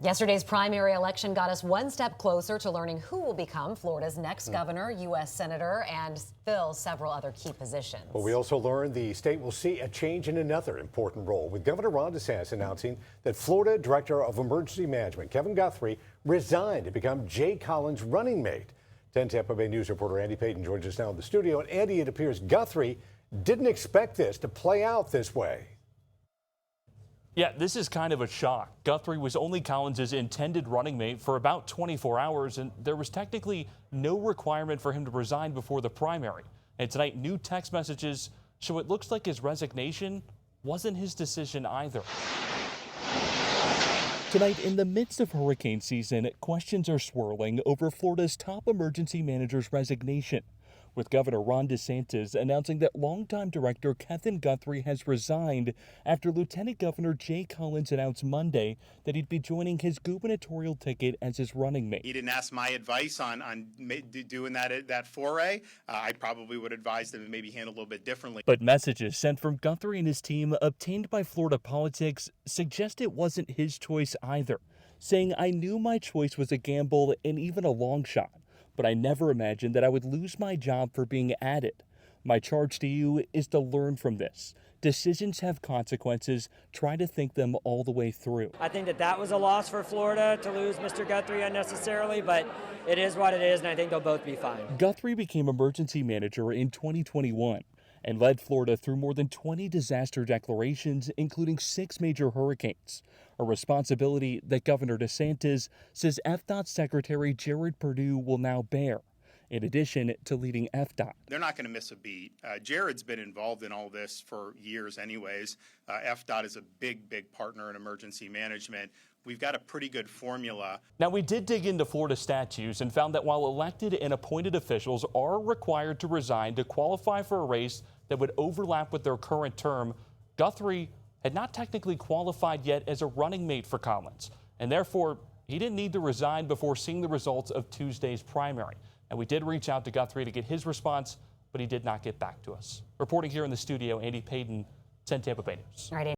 Yesterday's primary election got us one step closer to learning who will become Florida's next governor, U.S. Senator, and fill several other key positions. But we also learned the state will see a change in another important role, with Governor Ron DeSantis announcing that Florida Director of Emergency Management Kevin Guthrie resigned to become Jay Collins' running mate. 10 Tampa Bay News reporter Andy Payton joins us now in the studio. And Andy, it appears Guthrie didn't expect this to play out this way. Yeah, this is kind of a shock. Guthrie was only Collins' intended running mate for about 24 hours, and there was technically no requirement for him to resign before the primary. And tonight, new text messages show it looks like his resignation wasn't his decision either. Tonight, in the midst of hurricane season, questions are swirling over Florida's top emergency manager's resignation, with Governor Ron DeSantis announcing that longtime director Kevin Guthrie has resigned after Lieutenant Governor Jay Collins announced Monday that he'd be joining his gubernatorial ticket as his running mate. He didn't ask my advice on doing that foray. I probably would advise them to maybe handle a little bit differently. But messages sent from Guthrie and his team obtained by Florida Politics suggest it wasn't his choice either, saying, "I knew my choice was a gamble and even a long shot, but I never imagined that I would lose my job for being added. My charge to you is to learn from this. Decisions have consequences. Try to think them all the way through." I think that was a loss for Florida to lose Mr. Guthrie unnecessarily, but it is what it is, and I think they'll both be fine. Guthrie became emergency manager in 2021 and led Florida through more than 20 disaster declarations, including 6 major hurricanes, a responsibility that Governor DeSantis says FDOT Secretary Jared Perdue will now bear, in addition to leading FDOT. They're not going to miss a beat. Jared's been involved in all this for years anyways. FDOT is a big partner in emergency management. We've got a pretty good formula. Now, we did dig into Florida statutes and found that while elected and appointed officials are required to resign to qualify for a race that would overlap with their current term, Guthrie had not technically qualified yet as a running mate for Collins, and therefore he didn't need to resign before seeing the results of Tuesday's primary. And we did reach out to Guthrie to get his response, but he did not get back to us. Reporting here in the studio, Andy Payton, 10 Tampa Bay News. All right,